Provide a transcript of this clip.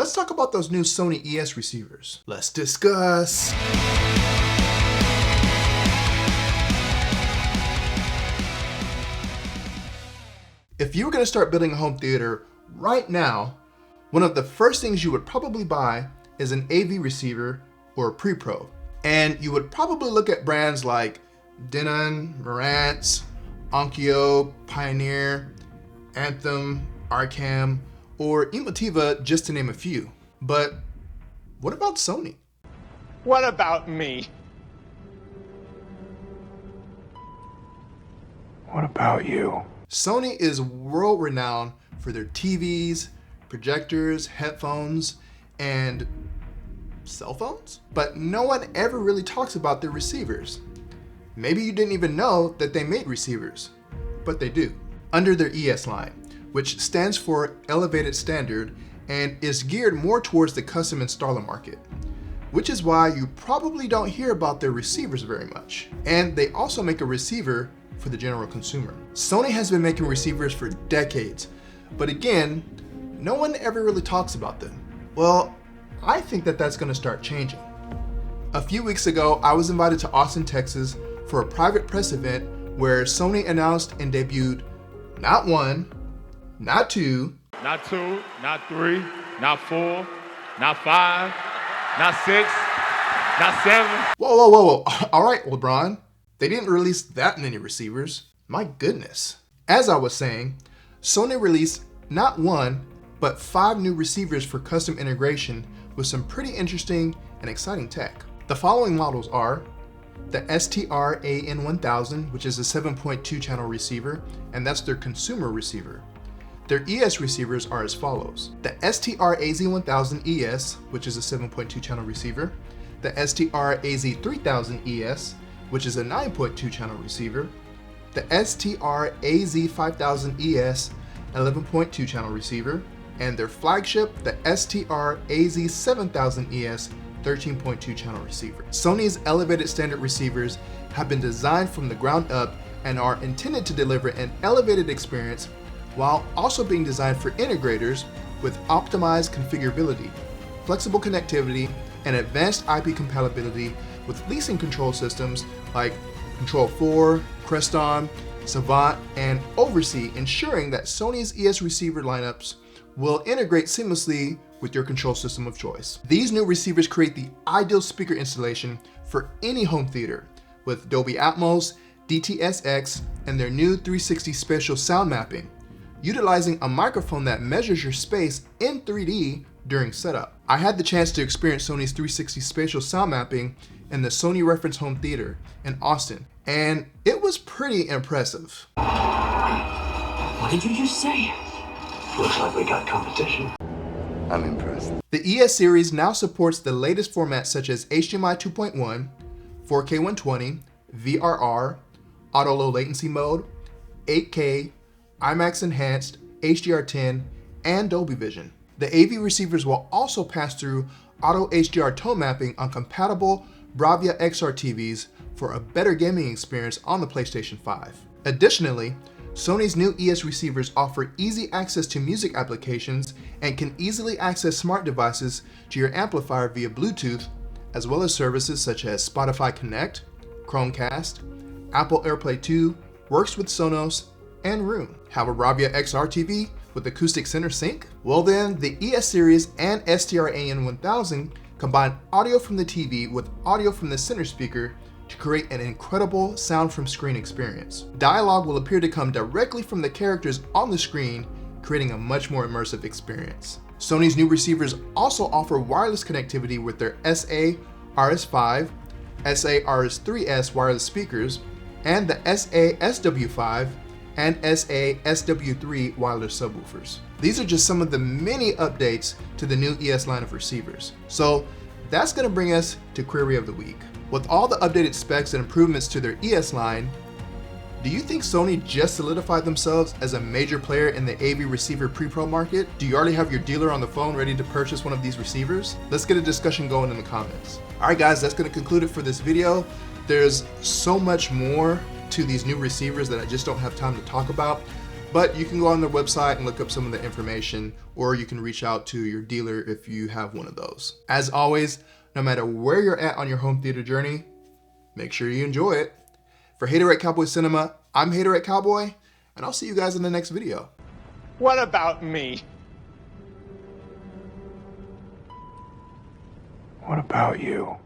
Let's talk about those new Sony ES receivers. Let's discuss. If you were going to start building a home theater right now, one of the first things you would probably buy is an AV receiver or a pre-pro. And you would probably look at brands like Denon, Marantz, Onkyo, Pioneer, Anthem, Arcam, or Emotiva, just to name a few. But what about Sony? What about me? What about you? Sony is world-renowned for their TVs, projectors, headphones, and cell phones? But no one ever really talks about their receivers. Maybe you didn't even know that they made receivers, but they do. Under their ES line, which stands for Elevated Standard and is geared more towards the custom installer market, which is why you probably don't hear about their receivers very much. And they also make a receiver for the general consumer. Sony has been making receivers for decades, but again, no one ever really talks about them. Well, I think that that's gonna start changing. A few weeks ago, I was invited to Austin, Texas for a private press event where Sony announced and debuted not one, not two, not 3, not 4, not 5, not 6, not 7. Whoa. All right, LeBron. They didn't release that many receivers. My goodness. As I was saying, Sony released not one, but 5 new receivers for custom integration with some pretty interesting and exciting tech. The following models are the STR-AN1000, which is a 7.2 channel receiver, and that's their consumer receiver. Their ES receivers are as follows: the STR-AZ1000 ES, which is a 7.2 channel receiver, the STR-AZ3000 ES, which is a 9.2 channel receiver, the STR-AZ5000 ES, 11.2 channel receiver, and their flagship, the STR-AZ7000 ES, 13.2 channel receiver. Sony's elevated standard receivers have been designed from the ground up and are intended to deliver an elevated experience while also being designed for integrators with optimized configurability, flexible connectivity, and advanced IP compatibility with leasing control systems like Control4, Creston, Savant, and Oversee, ensuring that Sony's ES receiver lineups will integrate seamlessly with your control system of choice. These new receivers create the ideal speaker installation for any home theater with Dolby Atmos, DTS:X, and their new 360 spatial sound mapping, utilizing a microphone that measures your space in 3D during setup. I had the chance to experience Sony's 360 spatial sound mapping in the Sony Reference Home Theater in Austin, and it was pretty impressive. What did you just say? Looks like we got competition. I'm impressed. The ES series now supports the latest formats such as HDMI 2.1, 4K 120, VRR, auto low latency mode, 8K, IMAX Enhanced, HDR10, and Dolby Vision. The AV receivers will also pass through auto HDR tone mapping on compatible Bravia XR TVs for a better gaming experience on the PlayStation 5. Additionally, Sony's new ES receivers offer easy access to music applications and can easily access smart devices to your amplifier via Bluetooth, as well as services such as Spotify Connect, Chromecast, Apple AirPlay 2, works with Sonos, and Room. Have a Bravia XR TV with acoustic center sync? Well then, the ES series and STR-AN1000 combine audio from the TV with audio from the center speaker to create an incredible sound from screen experience. Dialogue will appear to come directly from the characters on the screen, creating a much more immersive experience. Sony's new receivers also offer wireless connectivity with their SA RS5, SA RS3S wireless speakers, and the SA SW5 and SA SW3 wireless subwoofers. These are just some of the many updates to the new ES line of receivers. So that's going to bring us to Query of the Week. With all the updated specs and improvements to their ES line, do you think Sony just solidified themselves as a major player in the AV receiver pre-pro market? Do you already have your dealer on the phone ready to purchase one of these receivers? Let's get a discussion going in the comments. All right guys, that's going to conclude it for this video. There's so much more to these new receivers that I just don't have time to talk about. But you can go on their website and look up some of the information, or you can reach out to your dealer if you have one of those. As always, no matter where you're at on your home theater journey, make sure you enjoy it. For Haterade Cowboy Cinema, I'm Haterade Cowboy, and I'll see you guys in the next video. What about me? What about you?